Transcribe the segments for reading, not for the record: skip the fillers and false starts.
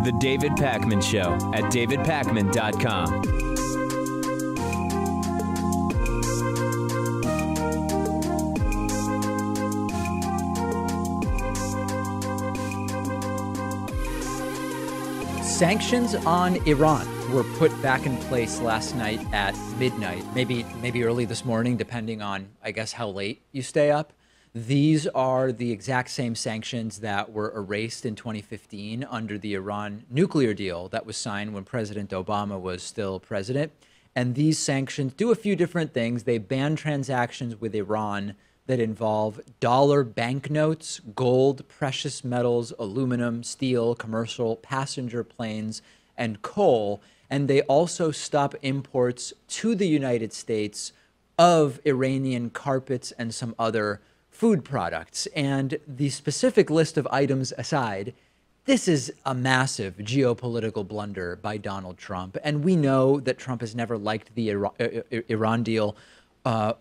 The David Pakman Show at davidpakman.com. Sanctions on Iran were put back in place last night at midnight, maybe early this morning, depending on, I guess, how late you stay up. These are the exact same sanctions that were erased in 2015 under the Iran nuclear deal that was signed when President Obama was still president. And these sanctions do a few different things. They ban transactions with Iran that involve dollar banknotes, gold, precious metals, aluminum, steel, commercial, passenger planes, and coal. And they also stop imports to the United States of Iranian carpets and some other food products. And the specific list of items aside, this is a massive geopolitical blunder by Donald Trump. And we know that Trump has never liked the Iran deal,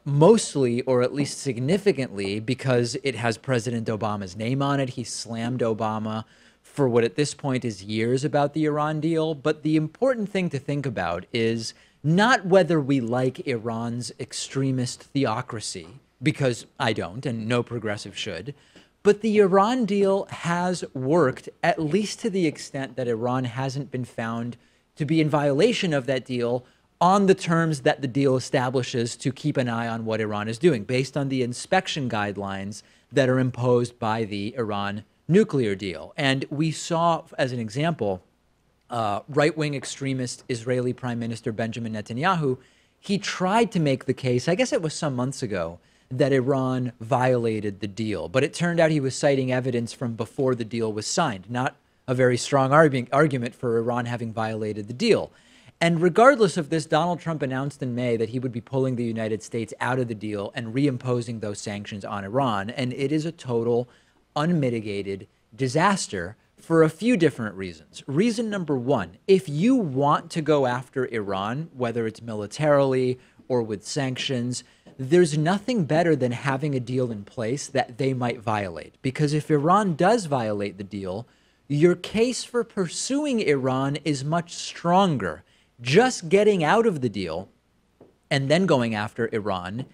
mostly, or at least significantly, because it has President Obama's name on it. He slammed Obama for what at this point is years about the Iran deal. But the important thing to think about is not whether we like Iran's extremist theocracy, because I don't, and no progressive should. But the Iran deal has worked, at least to the extent that Iran hasn't been found to be in violation of that deal on the terms that the deal establishes to keep an eye on what Iran is doing, based on the inspection guidelines that are imposed by the Iran nuclear deal. And we saw, as an example, right-wing extremist Israeli Prime Minister Benjamin Netanyahu, he tried to make the case, I guess it was some months ago, that Iran violated the deal. But it turned out he was citing evidence from before the deal was signed, not a very strong argument for Iran having violated the deal. And regardless of this, Donald Trump announced in May that he would be pulling the United States out of the deal and reimposing those sanctions on Iran. And it is a total, unmitigated disaster for a few different reasons. Reason number one, if you want to go after Iran, whether it's militarily or with sanctions, there's nothing better than having a deal in place that they might violate. Because if Iran does violate the deal, your case for pursuing Iran is much stronger. Just getting out of the deal and then going after Iran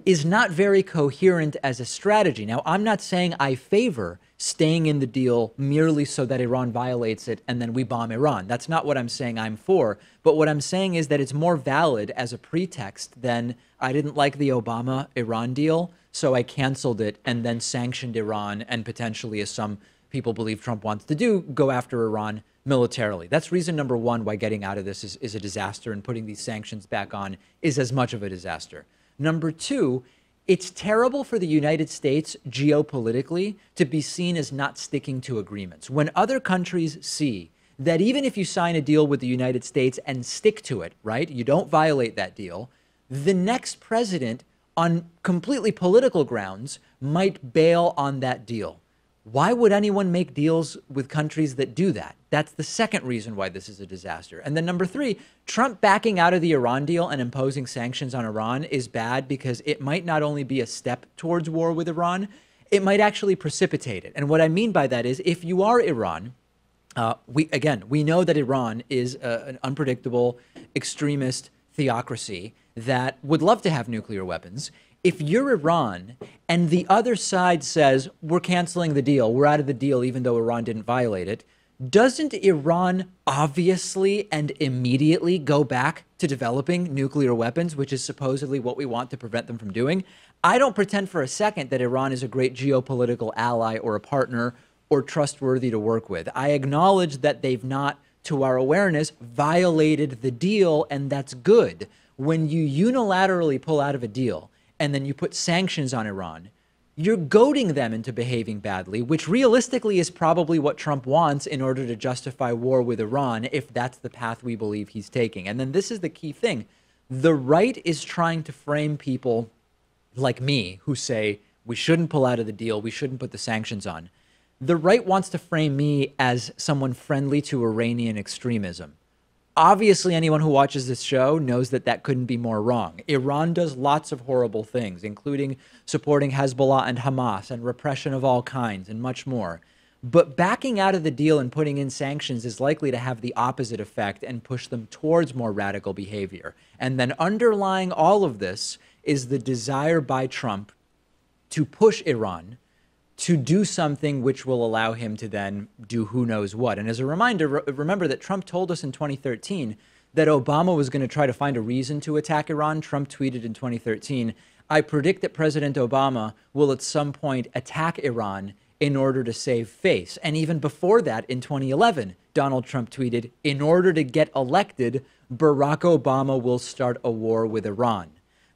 is not very coherent as a strategy. Now, I'm not saying I favor staying in the deal merely so that Iran violates it and then we bomb Iran. That's not what I'm saying I'm for. But what I'm saying is that it's more valid as a pretext than I didn't like the Obama-Iran deal, so I canceled it and then sanctioned Iran and potentially, as some people believe Trump wants to do, go after Iran militarily. That's reason number one why getting out of this is a disaster, and putting these sanctions back on is as much of a disaster. Number two, it's terrible for the United States geopolitically to be seen as not sticking to agreements. When other countries see that even if you sign a deal with the United States and stick to it, right, you don't violate that deal, the next president on completely political grounds might bail on that deal. Why would anyone make deals with countries that do that? That's the second reason why this is a disaster. And then number three, Trump backing out of the Iran deal and imposing sanctions on Iran is bad because it might not only be a step towards war with Iran, it might actually precipitate it. And what I mean by that is, if you are Iran, we know that Iran is an unpredictable extremist theocracy that would love to have nuclear weapons. If you're Iran and the other side says, we're canceling the deal, we're out of the deal even though Iran didn't violate it, doesn't Iran obviously and immediately go back to developing nuclear weapons, which is supposedly what we want to prevent them from doing? I don't pretend for a second that Iran is a great geopolitical ally or a partner or trustworthy to work with. I acknowledge that they've not, to our awareness, violated the deal, and that's good. When you unilaterally pull out of a deal and then you put sanctions on Iran, you're goading them into behaving badly, which realistically is probably what Trump wants in order to justify war with Iran, if that's the path we believe he's taking. And then this is the key thing. The right is trying to frame people like me who say we shouldn't pull out of the deal, we shouldn't put the sanctions on. The right wants to frame me as someone friendly to Iranian extremism. Obviously, anyone who watches this show knows that that couldn't be more wrong. Iran does lots of horrible things, including supporting Hezbollah and Hamas and repression of all kinds and much more. But backing out of the deal and putting in sanctions is likely to have the opposite effect and push them towards more radical behavior. And then underlying all of this is the desire by Trump to push Iran to do something which will allow him to then do who knows what. And as a reminder, remember that Trump told us in 2013 that Obama was going to try to find a reason to attack Iran. Trump tweeted in 2013, "I predict that President Obama will at some point attack Iran in order to save face." And even before that, in 2011, Donald Trump tweeted, "In order to get elected, Barack Obama will start a war with Iran."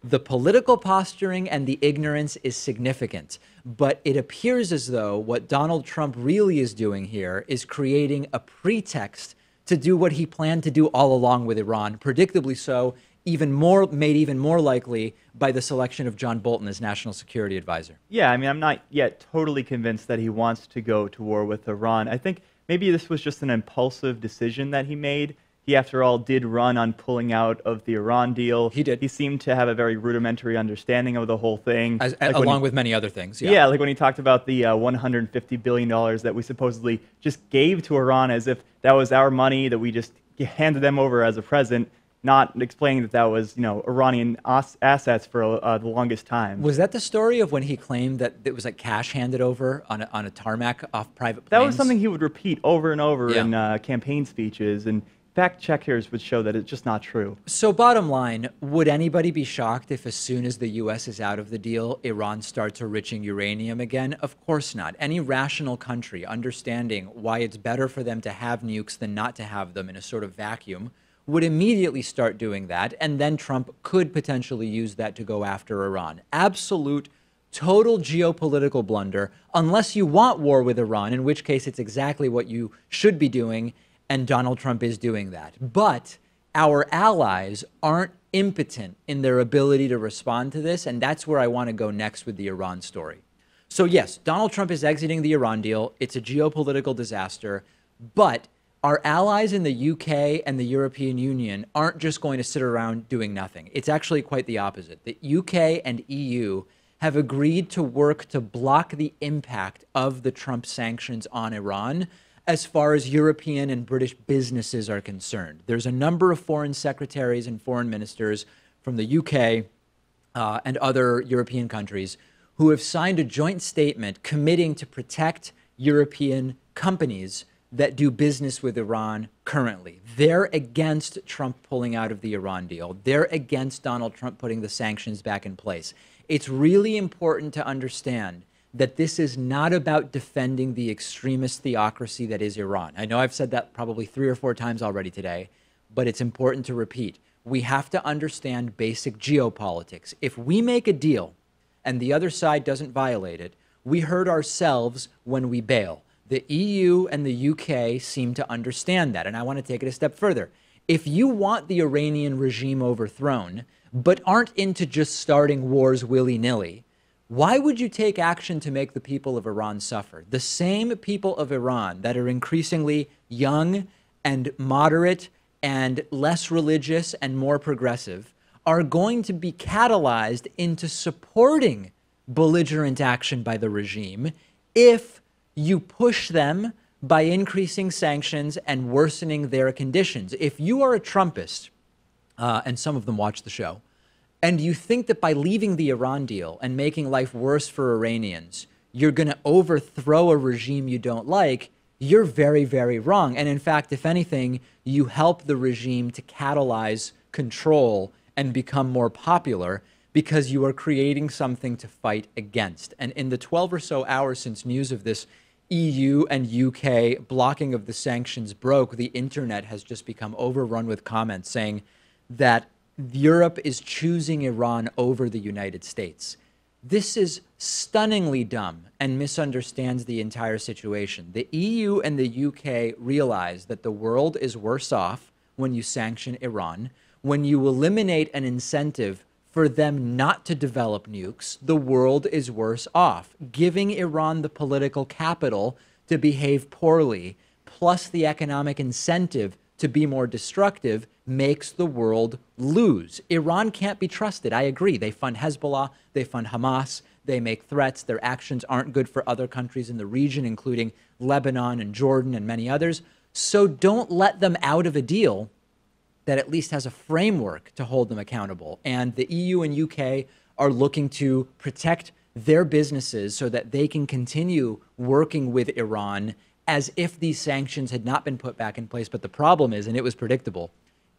The political posturing and the ignorance is significant, but it appears as though what Donald Trump really is doing here is creating a pretext to do what he planned to do all along with Iran, predictably so, made even more likely by the selection of John Bolton as National Security Advisor. Yeah, I mean, I'm not yet totally convinced that he wants to go to war with Iran. I think maybe this was just an impulsive decision that he made. He, after all, did run on pulling out of the Iran deal. He did. He seemed to have a very rudimentary understanding of the whole thing. Along with many other things, yeah. Yeah, like when he talked about the $150 billion that we supposedly just gave to Iran as if that was our money that we just handed them over as a present, not explaining that that was, Iranian assets for the longest time. Was that the story of when he claimed that it was like cash handed over on a tarmac off private planes? That was something he would repeat over and over in campaign speeches, and fact checkers would show that it's just not true. So bottom line, would anybody be shocked if as soon as the U.S. is out of the deal, Iran starts enriching uranium again? Of course not. Any rational country understanding why it's better for them to have nukes than not to have them in a sort of vacuum would immediately start doing that, and then Trump could potentially use that to go after Iran. Absolute, total geopolitical blunder, unless you want war with Iran, in which case it's exactly what you should be doing, and Donald Trump is doing that. But our allies aren't impotent in their ability to respond to this, and that's where I want to go next with the Iran story. So yes, Donald Trump is exiting the Iran deal. It's a geopolitical disaster, but our allies in the UK and the European Union aren't just going to sit around doing nothing. It's actually quite the opposite. The UK and EU have agreed to work to block the impact of the Trump sanctions on Iran as far as European and British businesses are concerned. There's a number of foreign secretaries and foreign ministers from the UK and other European countries who have signed a joint statement committing to protect European companies that do business with Iran currently. They're against Trump pulling out of the Iran deal. They're against Donald Trump putting the sanctions back in place. It's really important to understand that this is not about defending the extremist theocracy that is Iran. I know I've said that probably 3 or 4 times already today, but it's important to repeat. We have to understand basic geopolitics. If we make a deal and the other side doesn't violate it, we hurt ourselves when we bail. The EU and the UK seem to understand that, and I want to take it a step further. If you want the Iranian regime overthrown, but aren't into just starting wars willy-nilly, why would you take action to make the people of Iran suffer? The same people of Iran that are increasingly young and moderate and less religious and more progressive are going to be catalyzed into supporting belligerent action by the regime if you push them by increasing sanctions and worsening their conditions. If you are a Trumpist, and some of them watch the show, and you think that by leaving the Iran deal and making life worse for Iranians, you're going to overthrow a regime you don't like, you're very, very wrong. And in fact, if anything, you help the regime to catalyze control and become more popular because you are creating something to fight against. And in the 12 or so hours since news of this EU and UK blocking of the sanctions broke, the internet has just become overrun with comments saying that Europe is choosing Iran over the United States. This is stunningly dumb and misunderstands the entire situation. The EU and the UK realize that the world is worse off when you sanction Iran. When you eliminate an incentive for them not to develop nukes, the world is worse off. Giving Iran the political capital to behave poorly, plus the economic incentive to be more destructive makes the world lose. Iran can't be trusted. I agree. They fund Hezbollah. They fund Hamas. They make threats. Their actions aren't good for other countries in the region, including Lebanon and Jordan and many others. So don't let them out of a deal that at least has a framework to hold them accountable. And the EU and UK are looking to protect their businesses so that they can continue working with Iran as if these sanctions had not been put back in place. But the problem is, and it was predictable,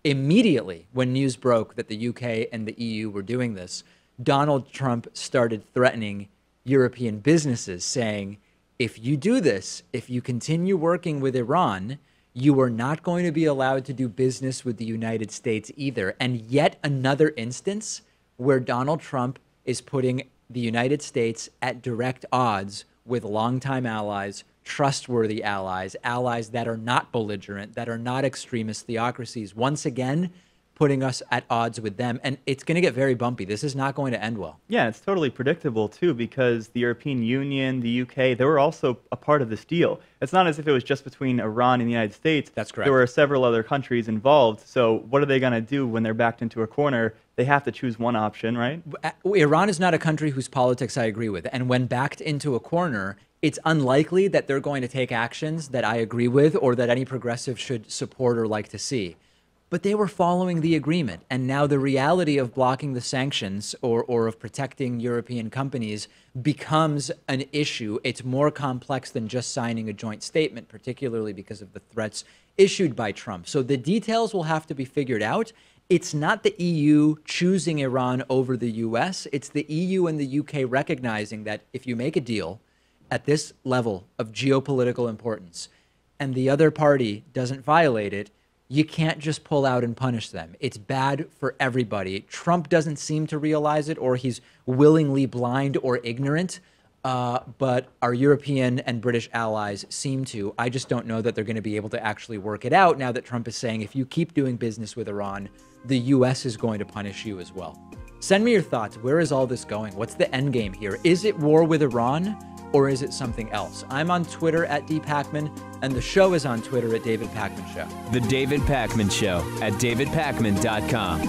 immediately when news broke that the UK and the EU were doing this, Donald Trump started threatening European businesses, saying, if you do this, if you continue working with Iran, you are not going to be allowed to do business with the United States either. And yet another instance where Donald Trump is putting the United States at direct odds with longtime allies, trustworthy allies, allies that are not belligerent, that are not extremist theocracies, once again, putting us at odds with them. And it's going to get very bumpy. This is not going to end well. Yeah, it's totally predictable, too, because the European Union, the UK, they were also a part of this deal. It's not as if it was just between Iran and the United States. That's correct. There were several other countries involved. So what are they going to do when they're backed into a corner? They have to choose one option, right? Iran is not a country whose politics I agree with. And when backed into a corner, it's unlikely that they're going to take actions that I agree with or that any progressive should support or like to see. But they were following the agreement. And now the reality of blocking the sanctions or of protecting European companies becomes an issue. It's more complex than just signing a joint statement, particularly because of the threats issued by Trump. So the details will have to be figured out. It's not the EU choosing Iran over the US. It's the EU and the UK recognizing that if you make a deal at this level of geopolitical importance and the other party doesn't violate it, you can't just pull out and punish them. It's bad for everybody. Trump doesn't seem to realize it, or he's willingly blind or ignorant, but our European and British allies seem to. I just don't know that they're going to be able to actually work it out now that Trump is saying, if you keep doing business with Iran, the U.S. is going to punish you as well. Send me your thoughts. Where is all this going? What's the end game here? Is it war with Iran? Or is it something else? I'm on Twitter at dpacman, and the show is on Twitter at David Pakman Show. The David Pakman Show at davidpakman.com.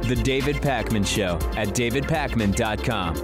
The David Pakman Show at davidpakman.com.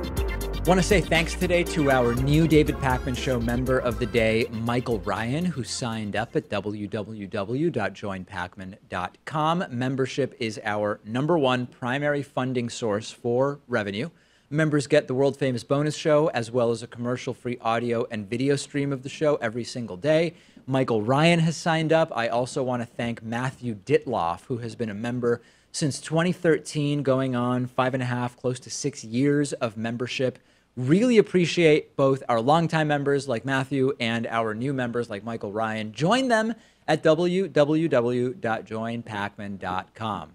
I want to say thanks today to our new David Pakman Show member of the day, Michael Ryan, who signed up at www.joinpakman.com. Membership is our #1 primary funding source for revenue. Members get the world-famous bonus show, as well as a commercial-free audio and video stream of the show every single day. Michael Ryan has signed up. I also want to thank Matthew Ditloff, who has been a member since 2013, going on 5.5, close to 6 years of membership. Really appreciate both our longtime members like Matthew and our new members like Michael Ryan. Join them at www.joinpakman.com.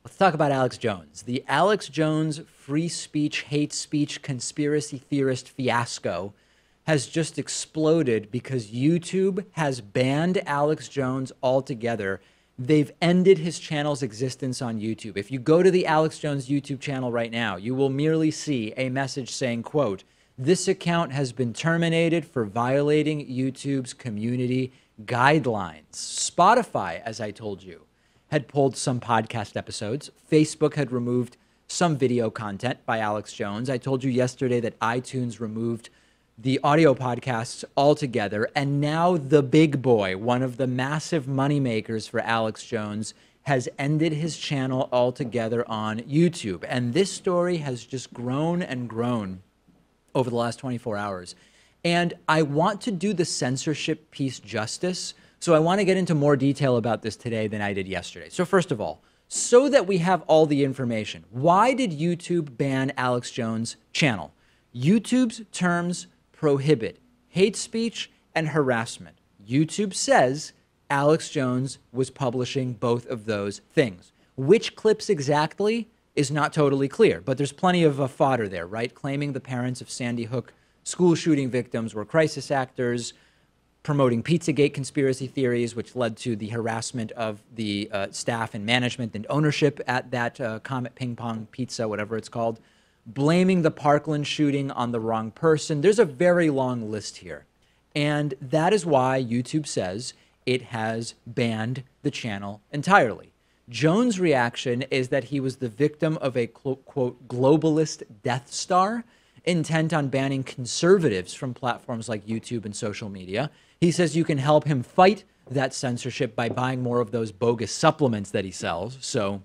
Let's talk about Alex Jones. The Alex Jones free speech, hate speech, conspiracy theorist fiasco has just exploded because YouTube has banned Alex Jones altogether. They've ended his channel's existence on YouTube. If you go to the Alex Jones YouTube channel right now, you will merely see a message saying, quote, "This account has been terminated for violating YouTube's community guidelines." Spotify, as I told you, had pulled some podcast episodes. Facebook had removed some video content by Alex Jones. I told you yesterday that iTunes removed the audio podcasts altogether. And now the big boy, one of the massive moneymakers for Alex Jones, has ended his channel altogether on YouTube. And this story has just grown and grown over the last 24 hours. And I want to do the censorship piece justice. So I want to get into more detail about this today than I did yesterday. So first of all, so that we have all the information, why did YouTube ban Alex Jones' channel? YouTube's terms prohibit hate speech and harassment. YouTube says Alex Jones was publishing both of those things. Which clips exactly is not totally clear, but there's plenty of fodder there, right? Claiming the parents of Sandy Hook school shooting victims were crisis actors, promoting Pizzagate conspiracy theories, which led to the harassment of the staff and management and ownership at that Comet Ping Pong Pizza, whatever it's called, blaming the Parkland shooting on the wrong person. There's a very long list here. And that is why YouTube says it has banned the channel entirely. Jones' reaction is that he was the victim of a quote, globalist Death Star intent on banning conservatives from platforms like YouTube and social media. He says you can help him fight that censorship by buying more of those bogus supplements that he sells. So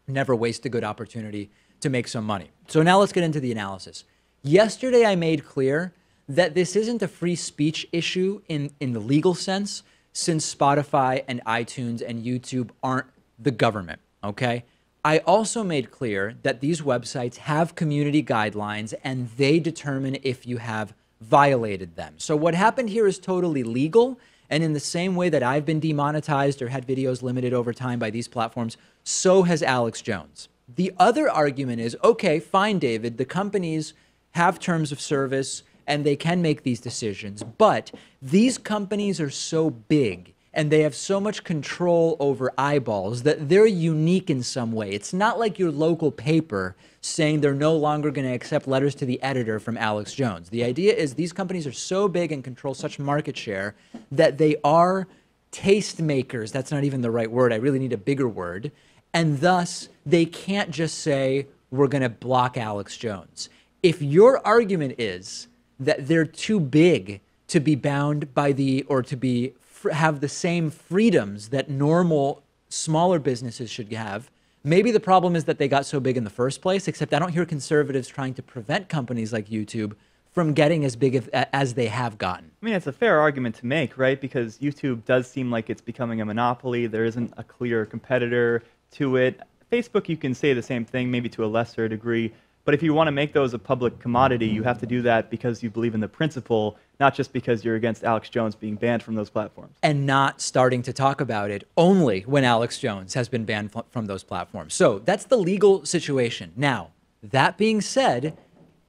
never waste a good opportunity to make some money. So now let's get into the analysis. Yesterday, I made clear that this isn't a free speech issue in the legal sense, since Spotify and iTunes and YouTube aren't the government, okay? I also made clear that these websites have community guidelines and they determine if you have violated them. So what happened here is totally legal. And in the same way that I've been demonetized or had videos limited over time by these platforms, so has Alex Jones. The other argument is, okay, fine, David, the companies have terms of service and they can make these decisions, but these companies are so big and they have so much control over eyeballs that they're unique in some way. It's not like your local paper saying they're no longer going to accept letters to the editor from Alex Jones. The idea is these companies are so big and control such market share that they are tastemakers. That's not even the right word. I really need a bigger word. And thus, they can't just say, we're going to block Alex Jones. If your argument is that they're too big to be bound by the, or to be have the same freedoms that normal smaller businesses should have, maybe the problem is that they got so big in the first place, except I don't hear conservatives trying to prevent companies like YouTube from getting as big as they have gotten. I mean, it's a fair argument to make, right? Because YouTube does seem like it's becoming a monopoly. There isn't a clear competitor to it. Facebook, you can say the same thing, maybe to a lesser degree. But if you want to make those a public commodity, you have to do that because you believe in the principle, not just because you're against Alex Jones being banned from those platforms. And not starting to talk about it only when Alex Jones has been banned from those platforms. So that's the legal situation. Now, that being said,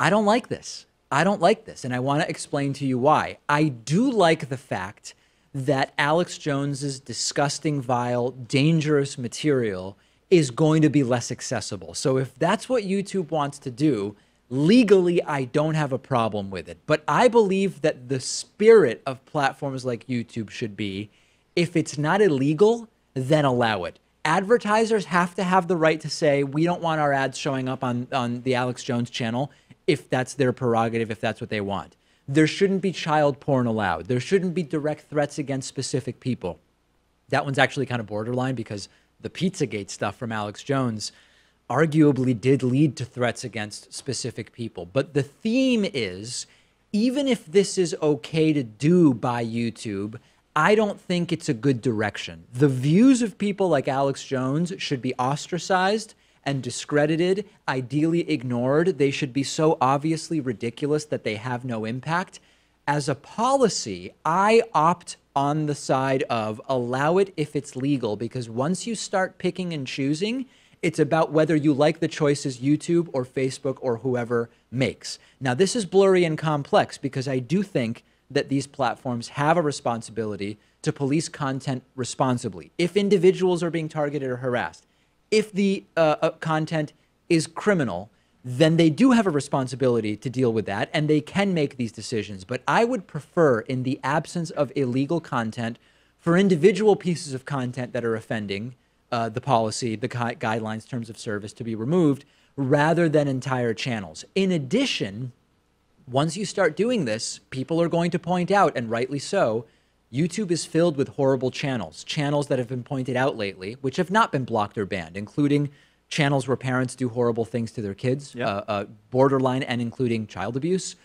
I don't like this. I don't like this, and I want to explain to you why. I do like the fact that Alex Jones's disgusting, vile, dangerous material is going to be less accessible. So if that's what YouTube wants to do, legally, I don't have a problem with it. But I believe that the spirit of platforms like YouTube should be, if it's not illegal, then allow it. Advertisers have to have the right to say, we don't want our ads showing up on the Alex Jones channel, if that's their prerogative, if that's what they want. There shouldn't be child porn allowed. There shouldn't be direct threats against specific people. That one's actually kind of borderline because the Pizzagate stuff from Alex Jones arguably did lead to threats against specific people. But the theme is, even if this is okay to do by YouTube, I don't think it's a good direction. The views of people like Alex Jones should be ostracized and discredited, ideally ignored. They should be so obviously ridiculous that they have no impact. As a policy, I opt on the side of allow it if it's legal, because once you start picking and choosing, it's about whether you like the choices YouTube or Facebook or whoever makes. Now, this is blurry and complex because I do think that these platforms have a responsibility to police content responsibly. If individuals are being targeted or harassed, if the content is criminal, then they do have a responsibility to deal with that, and they can make these decisions. But I would prefer, in the absence of illegal content, for individual pieces of content that are offending the policy, the guidelines, terms of service to be removed, rather than entire channels. In addition, once you start doing this, people are going to point out, and rightly so, YouTube is filled with horrible channels that have been pointed out lately, which have not been blocked or banned, including channels where parents do horrible things to their kids, borderline and including child abuse,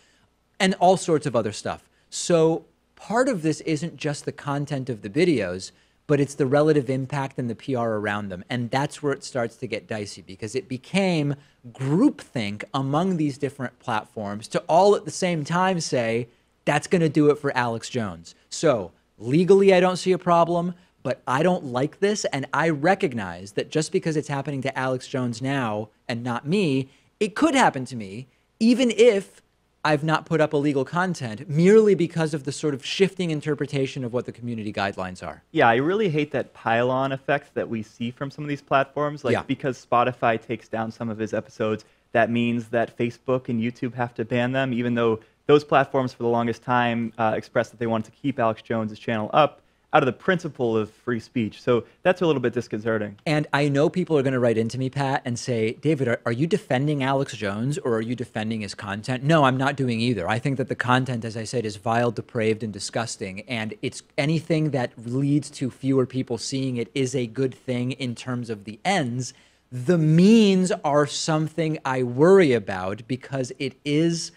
and all sorts of other stuff. So part of this isn't just the content of the videos, but it's the relative impact and the PR around them. And that's where it starts to get dicey, because it became groupthink among these different platforms to all at the same time say, that's going to do it for Alex Jones. So legally, I don't see a problem, but I don't like this. And I recognize that just because it's happening to Alex Jones now and not me, it could happen to me, even if I've not put up illegal content merely because of the sort of shifting interpretation of what the community guidelines are. Yeah, I really hate that pile-on effect that we see from some of these platforms. Like, Yeah. because Spotify takes down some of his episodes, that means that Facebook and YouTube have to ban them, even though those platforms for the longest time expressed that they wanted to keep Alex Jones' channel up out of the principle of free speech. So that's a little bit disconcerting. And I know people are going to write into me, Pat, and say, David, are you defending Alex Jones or are you defending his content? No, I'm not doing either. I think that the content, as I said, is vile, depraved, and disgusting. And it's anything that leads to fewer people seeing it is a good thing in terms of the ends. The means are something I worry about because it is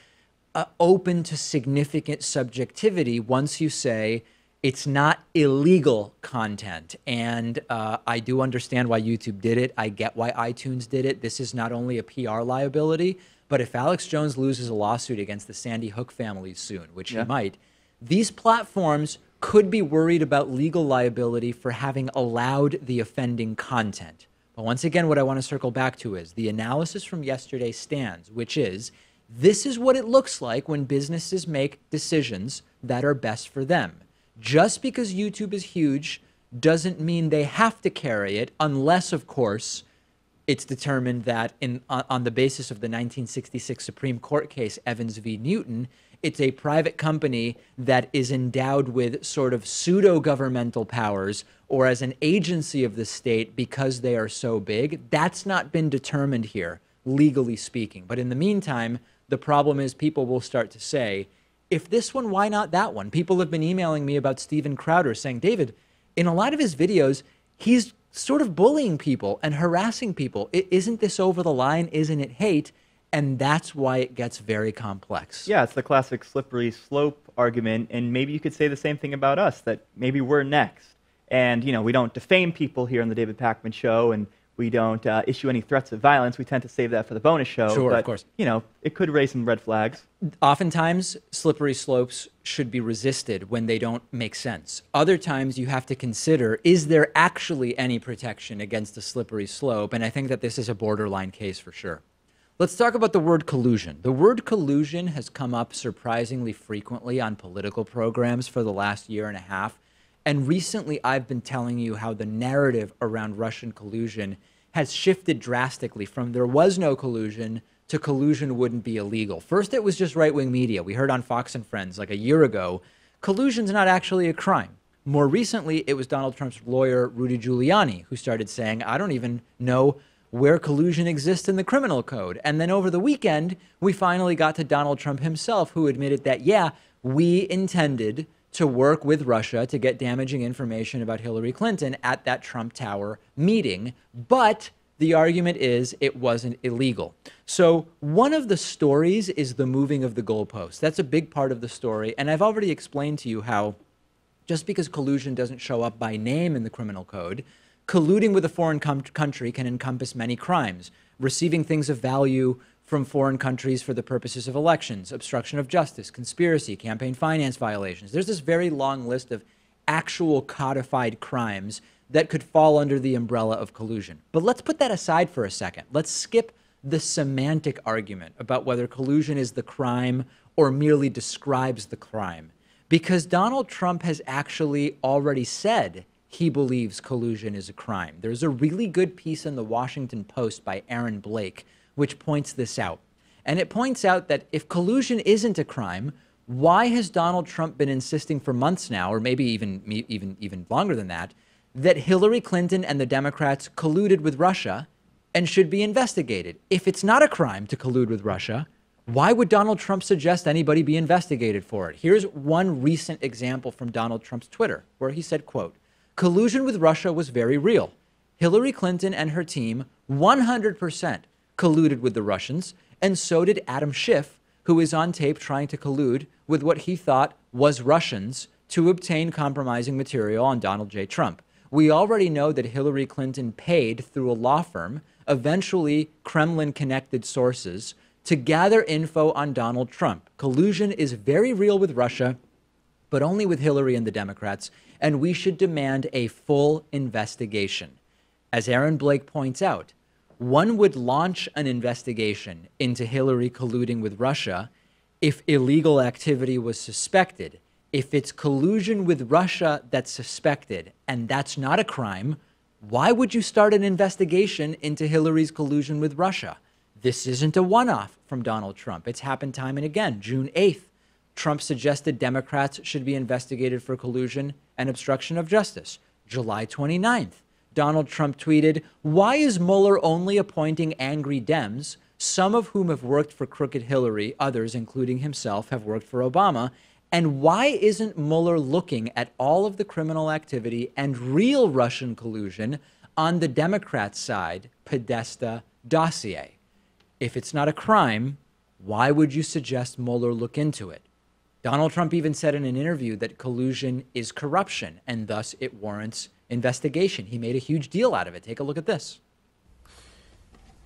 open to significant subjectivity once you say, it's not illegal content. And I do understand why YouTube did it. I get why iTunes did it. This is not only a PR liability, but if Alex Jones loses a lawsuit against the Sandy Hook family soon, which he might, these platforms could be worried about legal liability for having allowed the offending content. But once again, what I want to circle back to is the analysis from yesterday stands, which is this is what it looks like when businesses make decisions that are best for them. Just because YouTube is huge doesn't mean they have to carry it unless, of course, it's determined that on the basis of the 1966 Supreme Court case, Evans v. Newton, it's a private company that is endowed with sort of pseudo-governmental powers or as an agency of the state because they are so big. That's not been determined here, legally speaking. But in the meantime, the problem is people will start to say, if this one, why not that one? People have been emailing me about Steven Crowder saying, David, in a lot of his videos, he's sort of bullying people and harassing people. Isn't this over the line? Isn't it hate? And that's why it gets very complex. Yeah, it's the classic slippery slope argument, and maybe you could say the same thing about us, that maybe we're next. And, you know, we don't defame people here on the David Pakman Show, and we don't issue any threats of violence. We tend to save that for the bonus show. Sure, but, of course. You know, it could raise some red flags. Oftentimes, slippery slopes should be resisted when they don't make sense. Other times, you have to consider, is there actually any protection against a slippery slope? And I think that this is a borderline case for sure. Let's talk about the word collusion. The word collusion has come up surprisingly frequently on political programs for the last year and a half. And recently, I've been telling you how the narrative around Russian collusion has shifted drastically from there was no collusion to collusion wouldn't be illegal. First, it was just right-wing media. We heard on Fox and Friends like a year ago, collusion's not actually a crime. More recently, it was Donald Trump's lawyer, Rudy Giuliani, who started saying, I don't even know where collusion exists in the criminal code. And then over the weekend, we finally got to Donald Trump himself, who admitted that, yeah, we intended to work with Russia to get damaging information about Hillary Clinton at that Trump Tower meeting, but the argument is it wasn't illegal. So one of the stories is the moving of the goalposts. That's a big part of the story, and I've already explained to you how just because collusion doesn't show up by name in the criminal code, colluding with a foreign country can encompass many crimes, receiving things of value from foreign countries for the purposes of elections, obstruction of justice, conspiracy, campaign finance violations. There's this very long list of actual codified crimes that could fall under the umbrella of collusion. But let's put that aside for a second. Let's skip the semantic argument about whether collusion is the crime or merely describes the crime, because Donald Trump has actually already said he believes collusion is a crime. There's a really good piece in the Washington Post by Aaron Blake which points this out. And it points out that if collusion isn't a crime, why has Donald Trump been insisting for months now, or maybe even longer than that Hillary Clinton and the Democrats colluded with Russia and should be investigated? If it's not a crime to collude with Russia, why would Donald Trump suggest anybody be investigated for it? Here's one recent example from Donald Trump's Twitter, where he said, quote, collusion with Russia was very real. Hillary Clinton and her team 100% colluded with the Russians, and so did Adam Schiff, who is on tape trying to collude with what he thought was Russians to obtain compromising material on Donald J. Trump. We already know that Hillary Clinton paid through a law firm, eventually Kremlin-connected sources, to gather info on Donald Trump. Collusion is very real with Russia, but only with Hillary and the Democrats, and we should demand a full investigation. As Aaron Blake points out, one would launch an investigation into Hillary colluding with Russia if illegal activity was suspected, if it's collusion with Russia that's suspected, and that's not a crime, why would you start an investigation into Hillary's collusion with Russia? This isn't a one-off from Donald Trump. It's happened time and again. June 8th, Trump suggested Democrats should be investigated for collusion and obstruction of justice. July 29th, Donald Trump tweeted, "Why is Mueller only appointing angry Dems, some of whom have worked for crooked Hillary, others, including himself, have worked for Obama? And why isn't Mueller looking at all of the criminal activity and real Russian collusion on the Democrat side, Podesta dossier? If it's not a crime, why would you suggest Mueller look into it?" Donald Trump even said in an interview that collusion is corruption, and thus it warrants investigation. He made a huge deal out of it. Take a look at this.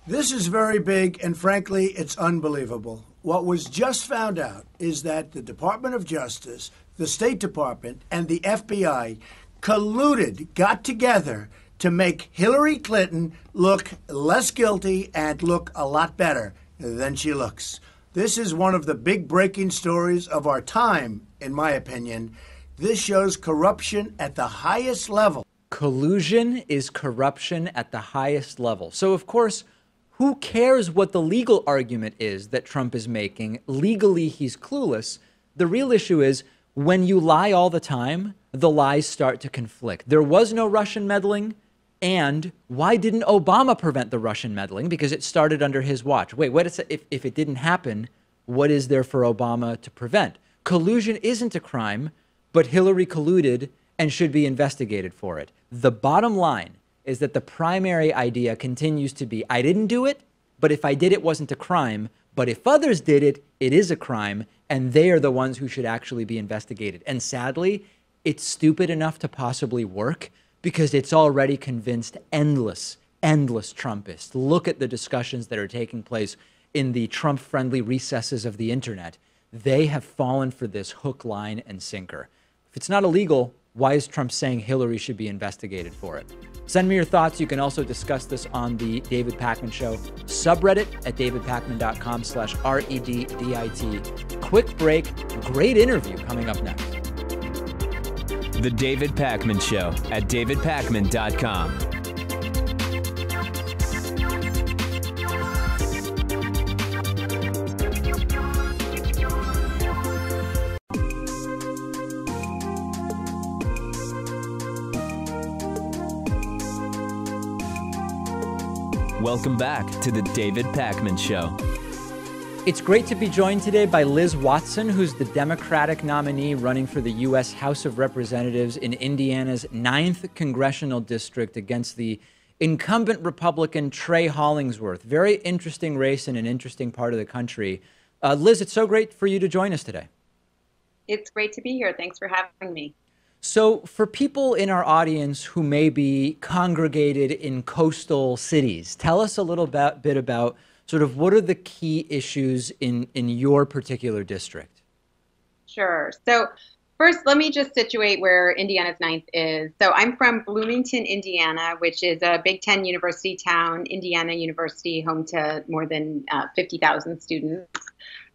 This is very big, and frankly, it's unbelievable. What was just found out is that the Department of Justice, the State Department, and the FBI colluded, got together to make Hillary Clinton look less guilty and look a lot better than she looks. This is one of the big breaking stories of our time, in my opinion. This shows corruption at the highest level. Collusion is corruption at the highest level. So, of course, who cares what the legal argument is that Trump is making? Legally, he's clueless. The real issue is when you lie all the time, the lies start to conflict. There was no Russian meddling. And why didn't Obama prevent the Russian meddling? Because it started under his watch. Wait, if it didn't happen, what is there for Obama to prevent? Collusion isn't a crime, but Hillary colluded and should be investigated for it. The bottom line is that the primary idea continues to be, I didn't do it, but if I did, it wasn't a crime. But if others did it, it is a crime, and they are the ones who should actually be investigated. And sadly, it's stupid enough to possibly work because it's already convinced endless Trumpists. Look at the discussions that are taking place in the Trump-friendly recesses of the internet. They have fallen for this hook, line, and sinker. If it's not illegal, why is Trump saying Hillary should be investigated for it? Send me your thoughts. You can also discuss this on the David Pakman Show subreddit at davidpakman.com/REDDIT. Quick break. Great interview coming up next. The David Pakman Show at davidpakman.com. Welcome back to the David Pakman Show. It's great to be joined today by Liz Watson, who's the Democratic nominee running for the U.S. House of Representatives in Indiana's 9th Congressional District against the incumbent Republican Trey Hollingsworth. Very interesting race in an interesting part of the country. Liz, it's so great for you to join us today. It's great to be here. Thanks for having me. So for people in our audience who may be congregated in coastal cities, tell us a little bit about sort of what are the key issues in your particular district? Sure. So first, let me just situate where Indiana's 9th is. So I'm from Bloomington, Indiana, which is a Big Ten university town, Indiana University, home to more than 50,000 students.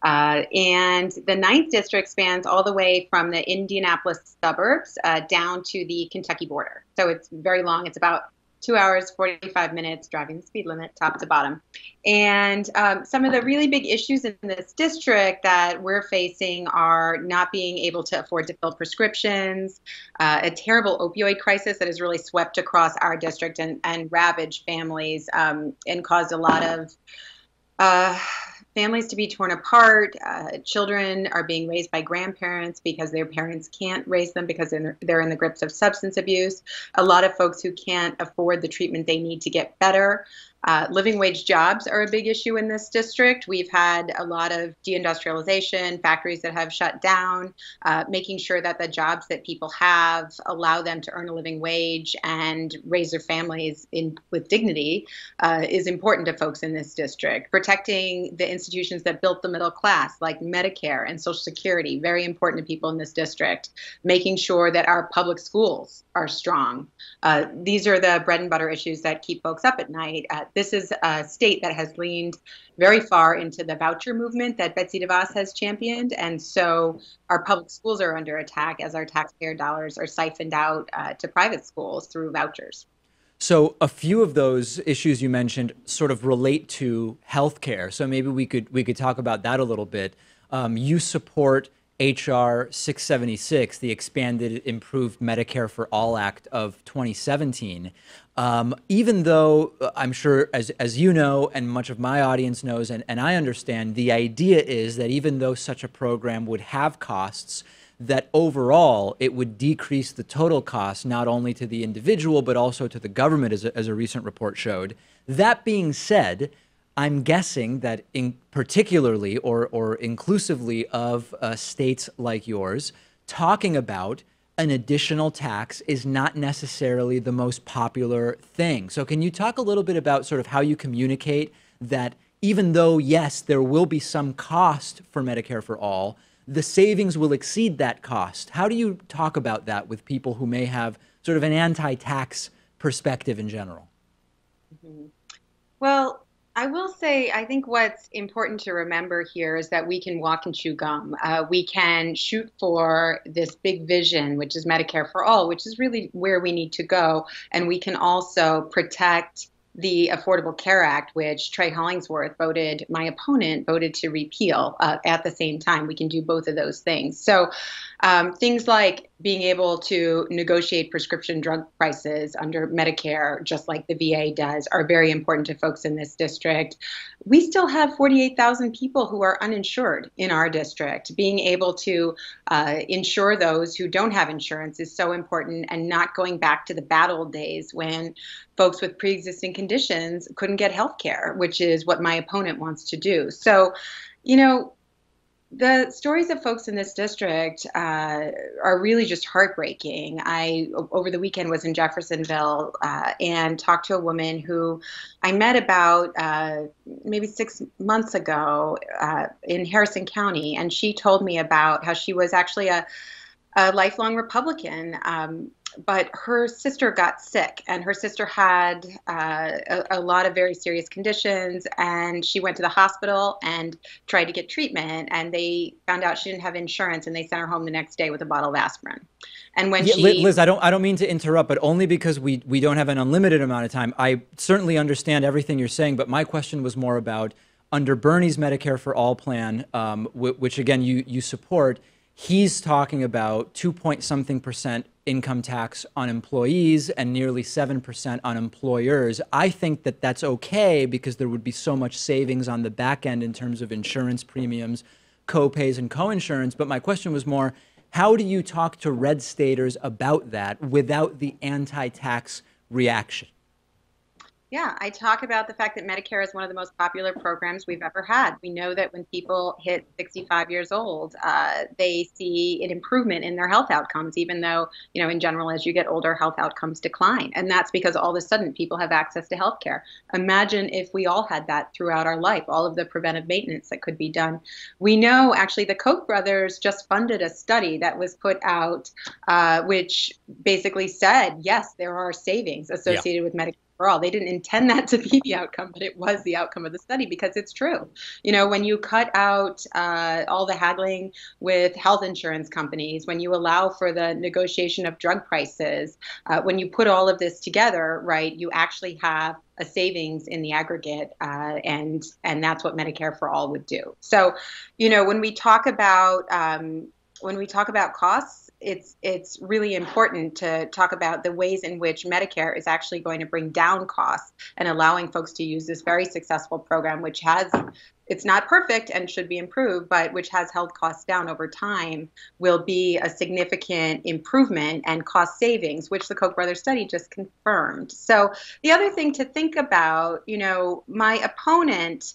And the 9th district spans all the way from the Indianapolis suburbs down to the Kentucky border. So it's very long. It's about 2 hours, 45 minutes, driving the speed limit, top to bottom. And some of the really big issues in this district that we're facing are not being able to afford to fill prescriptions, a terrible opioid crisis that has really swept across our district and ravaged families and caused a lot of families to be torn apart. Children are being raised by grandparents because their parents can't raise them because they're in the grips of substance abuse. A lot of folks who can't afford the treatment they need to get better. Living wage jobs are a big issue in this district. We've had a lot of deindustrialization, factories that have shut down, making sure that the jobs that people have allow them to earn a living wage and raise their families with dignity is important to folks in this district. Protecting the institutions that built the middle class, like Medicare and Social Security, very important to people in this district. Making sure that our public schools are strong. These are the bread and butter issues that keep folks up at night. this is a state that has leaned very far into the voucher movement that Betsy DeVos has championed. And so our public schools are under attack as our taxpayer dollars are siphoned out to private schools through vouchers. So a few of those issues you mentioned sort of relate to healthcare. So maybe we could talk about that a little bit. You support HR 676, the expanded Improved Medicare for All Act of 2017. Even though I'm sure, as you know, and much of my audience knows, and I understand, the idea is that even though such a program would have costs, that overall it would decrease the total cost, not only to the individual, but also to the government, as a recent report showed. That being said, I'm guessing that particularly or inclusively of states like yours, talking about an additional tax is not necessarily the most popular thing. So can you talk a little bit about sort of how you communicate that even though, yes, there will be some cost for Medicare for All, the savings will exceed that cost? How do you talk about that with people who may have sort of an anti-tax perspective in general? Mm-hmm. Well, I will say, I think what's important to remember here is that we can walk and chew gum. We can shoot for this big vision, which is Medicare for All, which is really where we need to go. And we can also protect the Affordable Care Act, which Trey Hollingsworth my opponent voted to repeal at the same time. We can do both of those things. So things like being able to negotiate prescription drug prices under Medicare, just like the VA does, are very important to folks in this district. We still have 48,000 people who are uninsured in our district. Being able to insure those who don't have insurance is so important, and not going back to the bad old days when folks with pre-existing conditions couldn't get health care, which is what my opponent wants to do. So, the stories of folks in this district are really just heartbreaking. I, over the weekend, was in Jeffersonville and talked to a woman who I met about maybe 6 months ago in Harrison County, and she told me about how she was actually a lifelong Republican, but her sister got sick, and her sister had a lot of very serious conditions, and she went to the hospital and tried to get treatment, and they found out she didn't have insurance, and they sent her home the next day with a bottle of aspirin. And when Liz, I don't mean to interrupt, but only because we don't have an unlimited amount of time. I certainly understand everything you're saying, but my question was more about under Bernie's Medicare for All plan, which again you support. He's talking about 2-point-something% income tax on employees and nearly 7% on employers. I think that that's okay because there would be so much savings on the back end in terms of insurance premiums, co-pays, and co-insurance. But my question was more, how do you talk to red staters about that without the anti-tax reaction? Yeah, I talk about the fact that Medicare is one of the most popular programs we've ever had. We know that when people hit 65 years old, they see an improvement in their health outcomes, even though, in general, as you get older, health outcomes decline. And that's because all of a sudden people have access to health care. Imagine if we all had that throughout our life, all of the preventive maintenance that could be done. We know, actually, the Koch brothers just funded a study that was put out, which basically said, yes, there are savings associated with Medicare for All. They didn't intend that to be the outcome, but it was the outcome of the study because it's true. When you cut out all the haggling with health insurance companies, when you allow for the negotiation of drug prices, when you put all of this together, right, you actually have a savings in the aggregate, and that's what Medicare for All would do. So, when we talk about costs, it's really important to talk about the ways in which Medicare is actually going to bring down costs and allowing folks to use this very successful program, which it's not perfect and should be improved, but which has held costs down over time, will be a significant improvement and cost savings, which the Koch brothers study just confirmed. So the other thing to think about, my opponent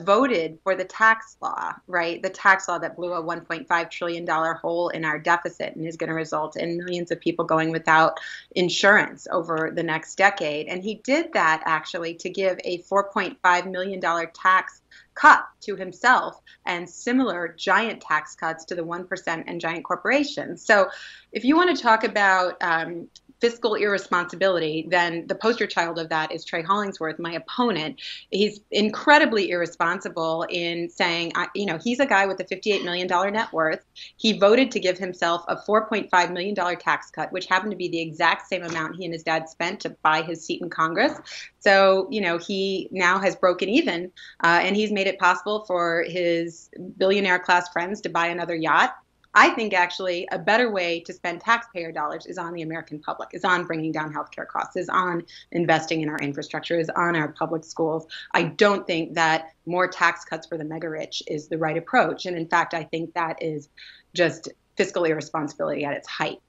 voted for the tax law, right? The tax law that blew a $1.5 trillion hole in our deficit and is going to result in millions of people going without insurance over the next decade. And he did that actually to give a $4.5 million tax cut to himself and similar giant tax cuts to the 1% and giant corporations. So if you want to talk about fiscal irresponsibility, then the poster child of that is Trey Hollingsworth, my opponent. He's incredibly irresponsible in saying, he's a guy with a $58 million net worth. He voted to give himself a $4.5 million tax cut, which happened to be the exact same amount he and his dad spent to buy his seat in Congress. So, he now has broken even, and he's made it possible for his billionaire class friends to buy another yacht. I think actually a better way to spend taxpayer dollars is on the American public, is on bringing down healthcare costs, is on investing in our infrastructure, is on our public schools. I don't think that more tax cuts for the mega rich is the right approach. And in fact, I think that is just fiscal irresponsibility at its height.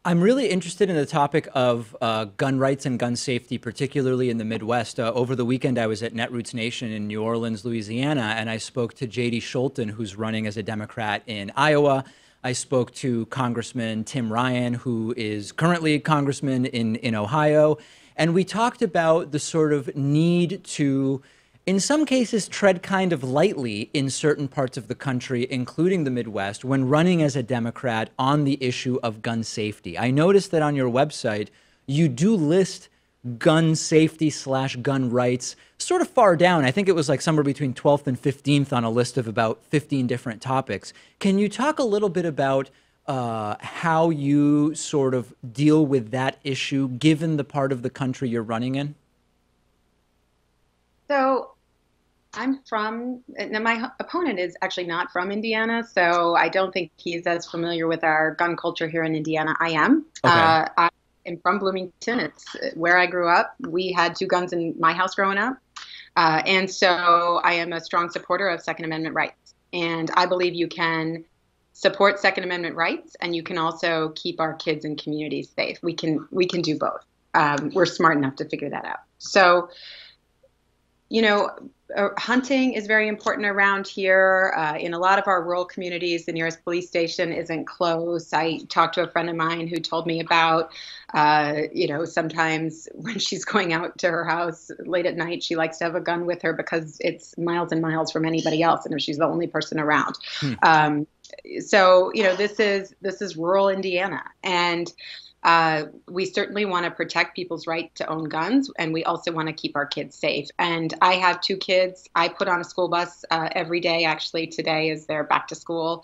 I'm really interested in the topic of gun rights and gun safety, particularly in the Midwest. Over the weekend, I was at Netroots Nation in New Orleans, Louisiana, and I spoke to J.D. Scholten, who's running as a Democrat in Iowa. I spoke to Congressman Tim Ryan, who is currently a congressman in Ohio. And we talked about the sort of need to, in some cases, tread kind of lightly in certain parts of the country, including the Midwest, when running as a Democrat on the issue of gun safety. I noticed that on your website, you do list gun safety / gun rights sort of far down. I think it was like somewhere between 12th and 15th on a list of about 15 different topics. Can you talk a little bit about how you sort of deal with that issue, given the part of the country you're running in? So my opponent is actually not from Indiana, so I don't think he's as familiar with our gun culture here in Indiana. I am. Okay. I am from Bloomington. It's where I grew up. We had 2 guns in my house growing up. And so I am a strong supporter of Second Amendment rights. And I believe you can support Second Amendment rights, and you can also keep our kids and communities safe. We can do both. We're smart enough to figure that out. So, hunting is very important around here. In a lot of our rural communities, the nearest police station isn't close. I talked to a friend of mine who told me about, sometimes when she's going out to her house late at night, she likes to have a gun with her because it's miles and miles from anybody else, and if she's the only person around. So, this is rural Indiana, and we certainly want to protect people's right to own guns, and we also want to keep our kids safe. And I have 2 kids. I put on a school bus every day. Actually, today is their back to school.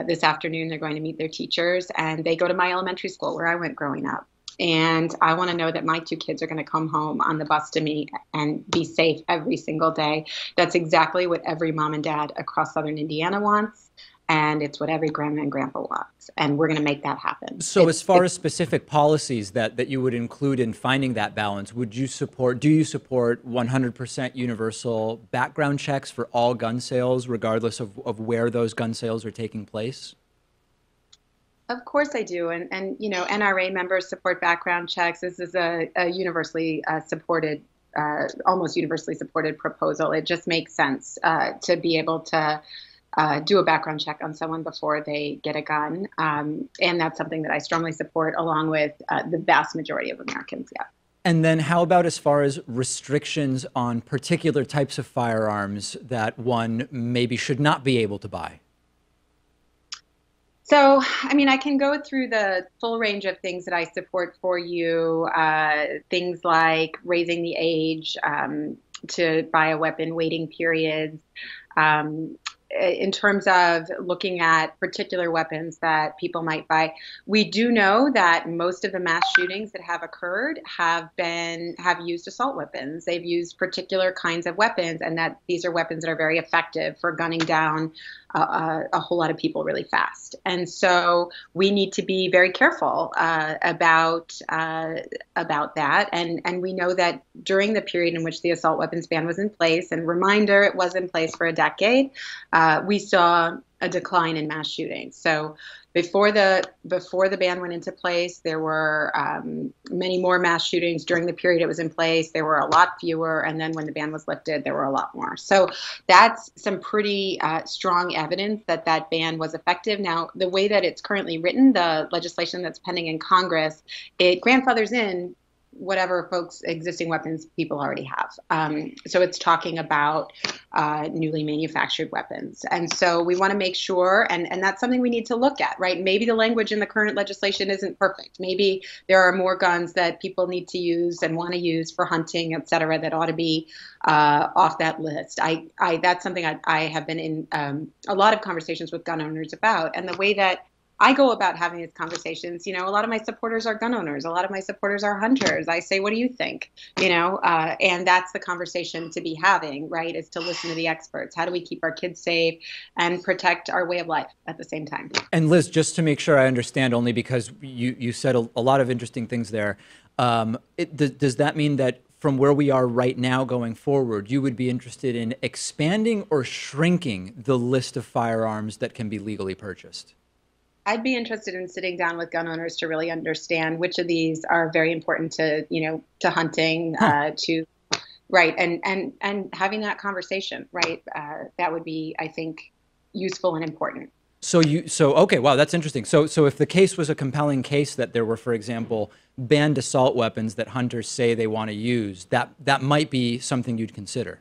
This afternoon, they're going to meet their teachers, and they go to my elementary school where I went growing up. And I want to know that my 2 kids are going to come home on the bus to me and be safe every single day. That's exactly what every mom and dad across Southern Indiana wants. And it's what every grandma and grandpa wants. And we're going to make that happen. So as far as specific policies that you would include in finding that balance, do you support 100% universal background checks for all gun sales, regardless of where those gun sales are taking place? Of course I do. And NRA members support background checks. This is a universally supported, almost universally supported proposal. It just makes sense to be able to do a background check on someone before they get a gun. And that's something that I strongly support, along with the vast majority of Americans, yeah. And then how about as far as restrictions on particular types of firearms that one maybe should not be able to buy? So, I can go through the full range of things that I support for you, things like raising the age to buy a weapon, waiting periods, in terms of looking at particular weapons that people might buy. We do know that most of the mass shootings that have occurred have used assault weapons. They've used particular kinds of weapons, and that these are weapons that are very effective for gunning down a whole lot of people really fast. And so we need to be very careful about that. And we know that during the period in which the assault weapons ban was in place, and reminder, it was in place for a decade, we saw a decline in mass shootings. So before the ban went into place, there were many more mass shootings. During the period it was in place, there were a lot fewer. And then when the ban was lifted, there were a lot more. So that's some pretty strong evidence that that ban was effective. Now, the way that it's currently written, the legislation that's pending in Congress, it grandfathers in whatever existing weapons people already have. So it's talking about newly manufactured weapons. And so we want to make sure, and that's something we need to look at, right? Maybe the language in the current legislation isn't perfect. Maybe there are more guns that people need to use and want to use for hunting, et cetera, that ought to be off that list. That's something I have been in a lot of conversations with gun owners about. And the way that I go about having these conversations, a lot of my supporters are gun owners. A lot of my supporters are hunters. I say, what do you think? And that's the conversation to be having, right, is to listen to the experts. How do we keep our kids safe and protect our way of life at the same time? And Liz, just to make sure I understand, only because you said a lot of interesting things there, does that mean that from where we are right now going forward, you would be interested in expanding or shrinking the list of firearms that can be legally purchased? I'd be interested in sitting down with gun owners to really understand which of these are very important to hunting, right, and having that conversation, right. That would be, I think, useful and important. Okay, wow, that's interesting. So if the case was a compelling case that there were, for example, banned assault weapons that hunters say they want to use, that might be something you'd consider.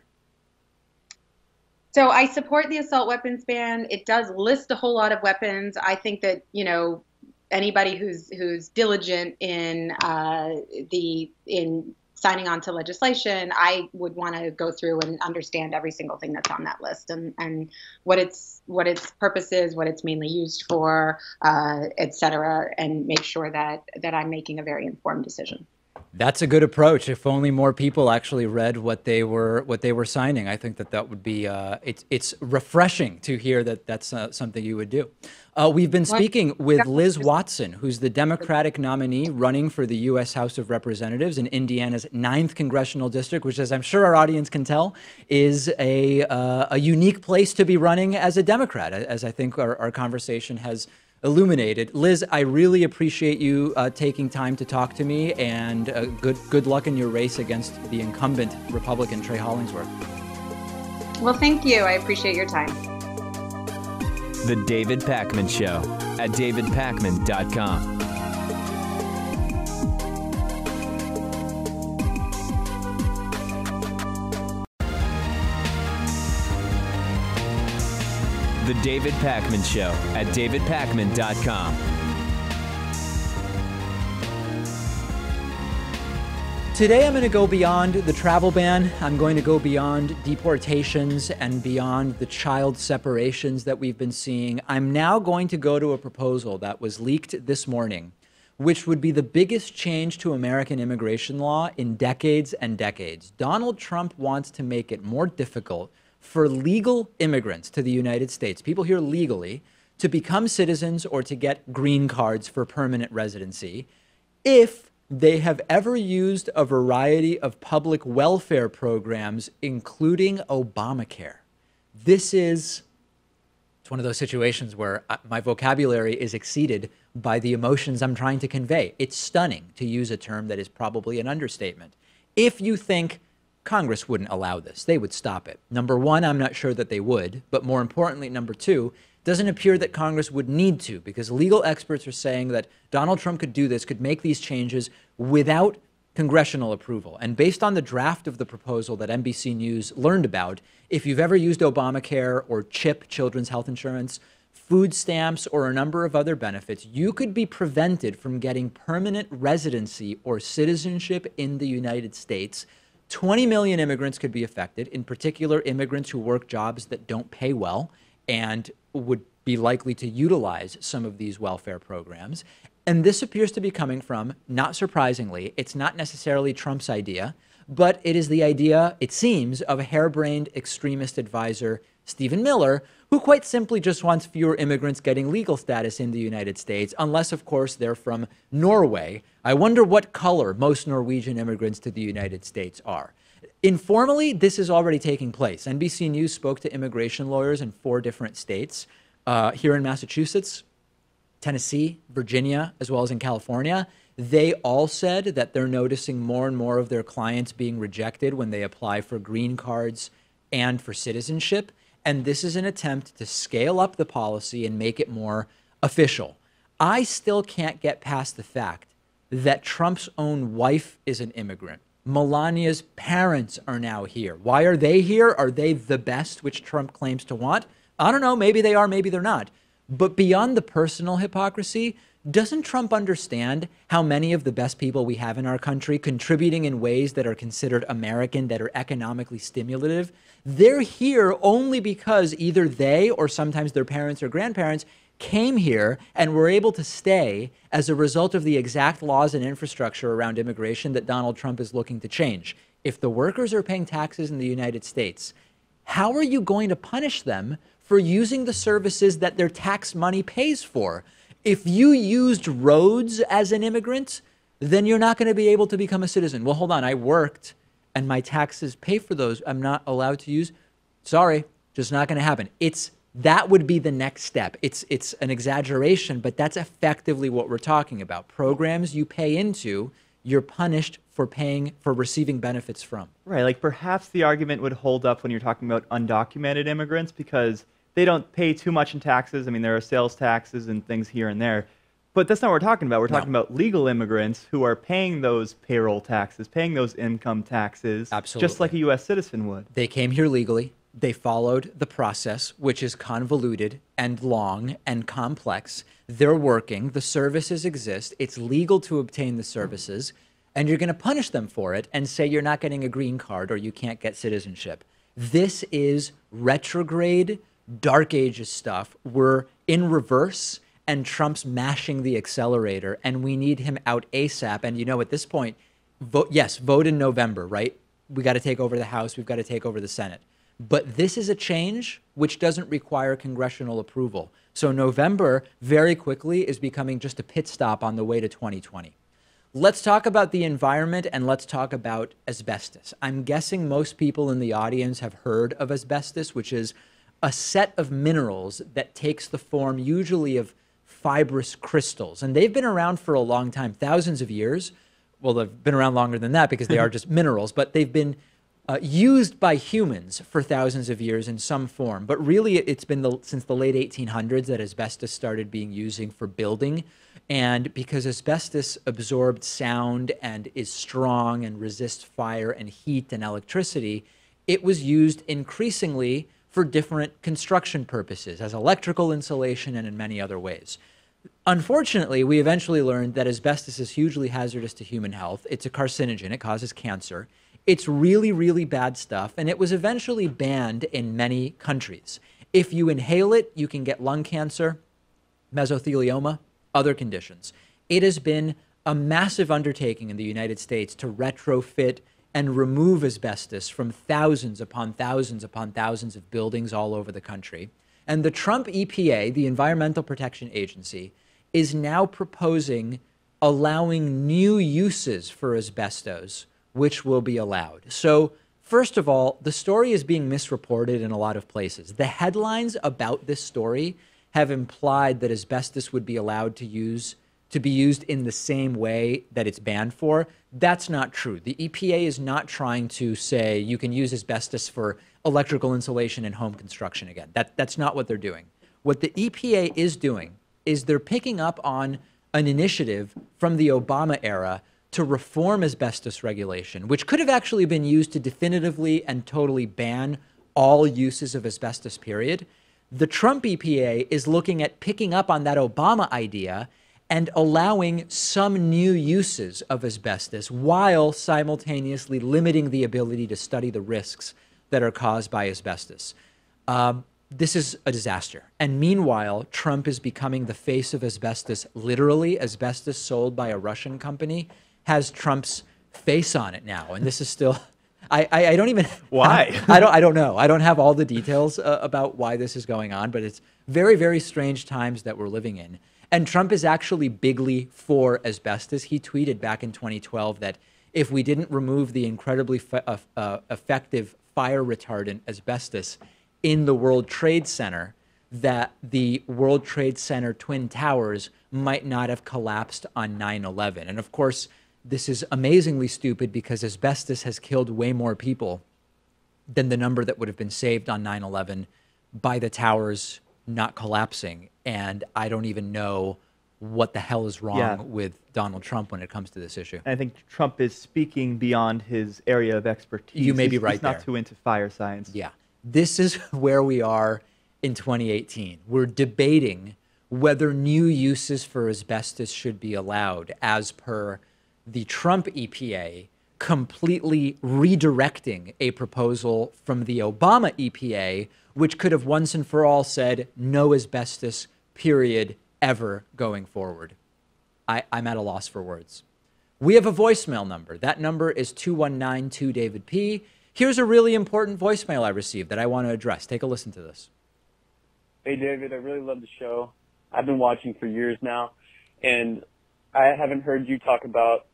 So I support the assault weapons ban. It does list a whole lot of weapons. I think that, anybody who's diligent in signing on to legislation, I would want to go through and understand every single thing that's on that list and what its purpose is, what it's mainly used for, et cetera, and make sure that I'm making a very informed decision. That's a good approach. If only more people actually read what they were signing, I think that would be. It's refreshing to hear that that's something you would do. We've been speaking with Liz Watson, who's the Democratic nominee running for the U.S. House of Representatives in Indiana's 9th Congressional District, which, as I'm sure our audience can tell, is a unique place to be running as a Democrat, as I think our conversation has illuminated. Liz, I really appreciate you taking time to talk to me, and good luck in your race against the incumbent Republican Trey Hollingsworth. Well, thank you. I appreciate your time. The David Pakman Show at davidpakman.com. The David Pakman Show at davidpakman.com. Today I'm going to go beyond the travel ban. I'm going to go beyond deportations and beyond the child separations that we've been seeing. I'm now going to go to a proposal that was leaked this morning, which would be the biggest change to American immigration law in decades and decades. Donald Trump wants to make it more difficult for legal immigrants to the United States, people here legally, to become citizens or to get green cards for permanent residency if they have ever used a variety of public welfare programs, including Obamacare. It's one of those situations where my vocabulary is exceeded by the emotions I'm trying to convey. It's stunning, to use a term that is probably an understatement. If you think Congress wouldn't allow this, they would stop it. Number one, I'm not sure that they would, but more importantly, number two, it doesn't appear that Congress would need to, because legal experts are saying that Donald Trump could do this, could make these changes without congressional approval. And based on the draft of the proposal that NBC News learned about, if you've ever used Obamacare or CHIP, children's health insurance, food stamps, or a number of other benefits, you could be prevented from getting permanent residency or citizenship in the United States. 20 million immigrants could be affected, in particular immigrants who work jobs that don't pay well and would be likely to utilize some of these welfare programs. And this appears to be coming from, not surprisingly, it's not necessarily Trump's idea, but it is the idea, it seems, of a harebrained extremist advisor, Stephen Miller, who quite simply just wants fewer immigrants getting legal status in the United States, unless, of course, they're from Norway. I wonder what color most Norwegian immigrants to the United States are. Informally, this is already taking place. NBC News spoke to immigration lawyers in 4 different states, here in Massachusetts, Tennessee, Virginia, as well as in California. They all said that they're noticing more and more of their clients being rejected when they apply for green cards and for citizenship. And this is an attempt to scale up the policy and make it more official. I still can't get past the fact that Trump's own wife is an immigrant. Melania's parents are now here. Why are they here? Are they the best, which Trump claims to want? I don't know. Maybe they are, maybe they're not. But beyond the personal hypocrisy, doesn't Trump understand how many of the best people we have in our country contributing in ways that are considered American, that are economically stimulative? They're here only because either they or sometimes their parents or grandparents came here and were able to stay as a result of the exact laws and infrastructure around immigration that Donald Trump is looking to change. If the workers are paying taxes in the United States, how are you going to punish them for using the services that their tax money pays for? If you used roads as an immigrant, then you're not going to be able to become a citizen. Well, hold on, I worked and my taxes pay for those. I'm not allowed to use. Sorry, just not going to happen. That would be the next step. It's an exaggeration, but that's effectively what we're talking about. Programs you pay into, you're punished for receiving benefits from. Right, like perhaps the argument would hold up when you're talking about undocumented immigrants because they don't pay too much in taxes. I mean, there are sales taxes and things here and there. But that's not what we're talking about. We're talking about legal immigrants who are paying those payroll taxes, paying those income taxes, Absolutely. Just like a U.S. citizen would. They came here legally. They followed the process, which is convoluted and long and complex. They're working. The services exist. It's legal to obtain the services. And you're going to punish them for it and say you're not getting a green card or you can't get citizenship. This is retrograde, Dark Ages stuff. We're in reverse and Trump's mashing the accelerator and we need him out ASAP. And at this point, vote in November, right? We got to take over the House. We've got to take over the Senate. But this is a change which doesn't require congressional approval. So November very quickly is becoming just a pit stop on the way to 2020. Let's talk about the environment and let's talk about asbestos. I'm guessing most people in the audience have heard of asbestos, which is a set of minerals that takes the form usually of fibrous crystals. And they've been around for a long time, thousands of years. Well, they've been around longer than that because they are just minerals, but they've been used by humans for thousands of years in some form. But really, it's been since the late 1800s that asbestos started being used for building. And because asbestos absorbed sound and is strong and resists fire and heat and electricity, it was used increasingly for different construction purposes, as electrical insulation and in many other ways. Unfortunately, we eventually learned that asbestos is hugely hazardous to human health. It's a carcinogen. It causes cancer. It's really, really bad stuff, and it was eventually banned in many countries. If you inhale it, you can get lung cancer, mesothelioma, other conditions. It has been a massive undertaking in the United States to retrofit and remove asbestos from thousands upon thousands upon thousands of buildings all over the country. And the Trump EPA, the Environmental Protection Agency, is now proposing allowing new uses for asbestos, which will be allowed. So first of all, the story is being misreported in a lot of places. The headlines about this story have implied that asbestos would be allowed to be used in the same way that it's banned for. That's not true. The EPA is not trying to say you can use asbestos for electrical insulation and home construction again. That's not what they're doing. What the EPA is doing is they're picking up on an initiative from the Obama era to reform asbestos regulation, which could have actually been used to definitively and totally ban all uses of asbestos, period. The Trump EPA is looking at picking up on that Obama idea and allowing some new uses of asbestos while simultaneously limiting the ability to study the risks that are caused by asbestos. This is a disaster. And meanwhile, Trump is becoming the face of asbestos. Literally, asbestos sold by a Russian company has Trump's face on it now. And this is still, I don't even. Why? I don't know. I don't have all the details about why this is going on, but it's very, very strange times that we're living in. And Trump is actually bigly for asbestos. He tweeted back in 2012 that if we didn't remove the incredibly effective fire retardant asbestos in the World Trade Center, that the World Trade Center Twin Towers might not have collapsed on 9/11. And of course, this is amazingly stupid because asbestos has killed way more people than the number that would have been saved on 9/11 by the towers not collapsing. And I don't even know what the hell is wrong Yeah. with Donald Trump when it comes to this issue. And I think Trump is speaking beyond his area of expertise. You may be He's right not there. too into fire science. Yeah. This is where we are in 2018. We're debating whether new uses for asbestos should be allowed as per the Trump EPA completely redirecting a proposal from the Obama EPA, which could have once and for all said no asbestos, period, ever going forward. I'm at a loss for words. We have a voicemail number. That number is 2192-DAVID-P. Here's a really important voicemail I received that I want to address. Take a listen to this. Hey, David, I really love the show. I've been watching for years now, and I haven't heard you talk about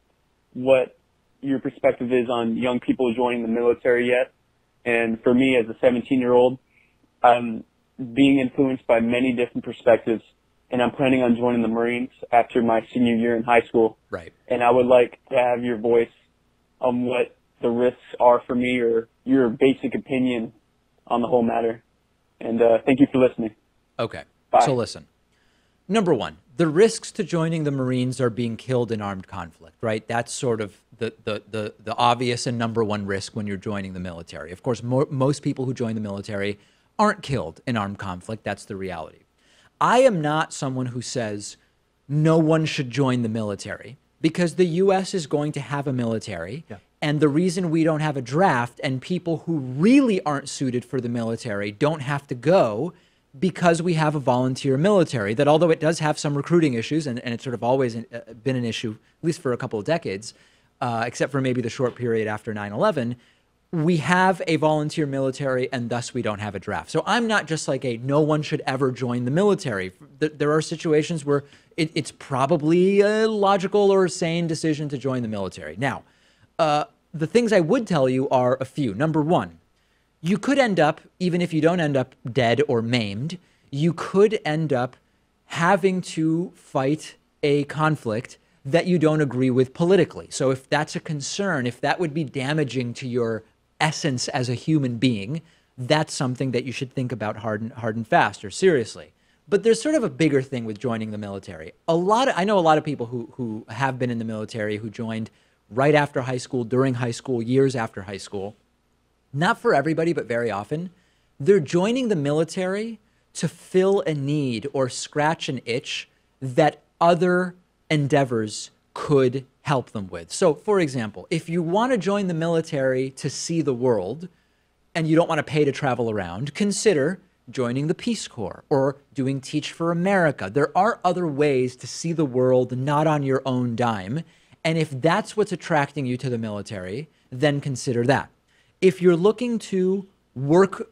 what your perspective is on young people joining the military yet. And for me, as a 17-year-old, I'm being influenced by many different perspectives, and I'm planning on joining the Marines after my senior year in high school. Right. And I would like to have your voice on what the risks are for me, or your basic opinion on the whole matter. And thank you for listening. Okay. Bye. So listen. Number one, the risks to joining the Marines are being killed in armed conflict, right? That's sort of the obvious and number one risk when you're joining the military. Of course, most people who join the military aren't killed in armed conflict. That's the reality. I am not someone who says no one should join the military, because the U.S. is going to have a military. Yeah. And the reason we don't have a draft and people who really aren't suited for the military don't have to go, because we have a volunteer military that, although it does have some recruiting issues, and it's sort of always been an issue, at least for a couple of decades, except for maybe the short period after 9/11, we have a volunteer military, and thus we don't have a draft. So I'm not just like no one should ever join the military. There are situations where it's probably a logical or sane decision to join the military. Now, the things I would tell you are a few. Number one, you could end up, even if you don't end up dead or maimed, you could end up having to fight a conflict that you don't agree with politically. So if that's a concern, if that would be damaging to your essence as a human being, that's something that you should think about hard and fast, or seriously. But there's sort of a bigger thing with joining the military. I know a lot of people who have been in the military who joined right after high school, during high school, years after high school. Not for everybody, but very often, they're joining the military to fill a need or scratch an itch that other endeavors could help them with. So, for example, if you want to join the military to see the world and you don't want to pay to travel around, consider joining the Peace Corps or doing Teach for America. There are other ways to see the world not on your own dime. And if that's what's attracting you to the military, then consider that. If you're looking to work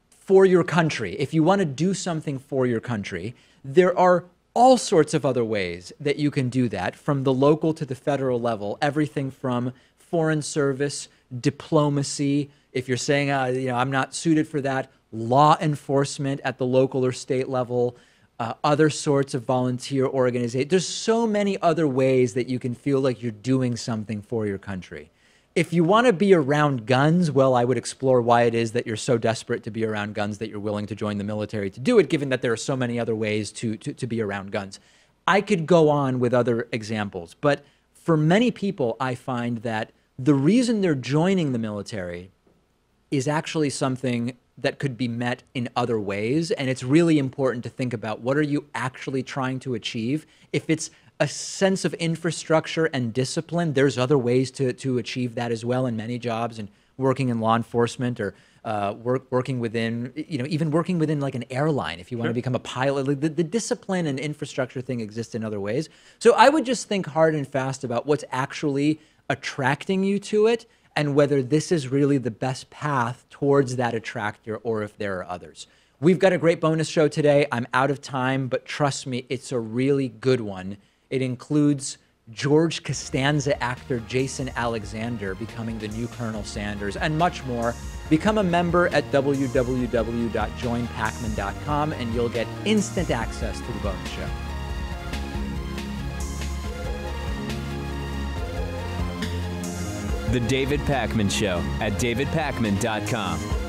for your country, if you want to do something for your country, there are all sorts of other ways that you can do that, from the local to the federal level, everything from foreign service, diplomacy. If you're saying, I'm not suited for that, law enforcement at the local or state level, other sorts of volunteer organizations. There's so many other ways that you can feel like you're doing something for your country. If you want to be around guns, well, I would explore why it is that you're so desperate to be around guns that you're willing to join the military to do it, given that there are so many other ways to be around guns. I could go on with other examples, but for many people, I find that the reason they're joining the military is actually something that could be met in other ways, and it's really important to think about what are you actually trying to achieve. If it's a sense of infrastructure and discipline, there's other ways to achieve that as well in many jobs, and working in law enforcement or working within, even working within like an airline. If you want to become a pilot, the discipline and infrastructure thing exists in other ways. So I would just think hard and fast about what's actually attracting you to it and whether this is really the best path towards that attractor or if there are others. We've got a great bonus show today. I'm out of time, but trust me, it's a really good one. It includes George Costanza actor Jason Alexander becoming the new Colonel Sanders and much more. Become a member at www.joinpacman.com and you'll get instant access to the bonus show. The David Pakman Show at davidpakman.com.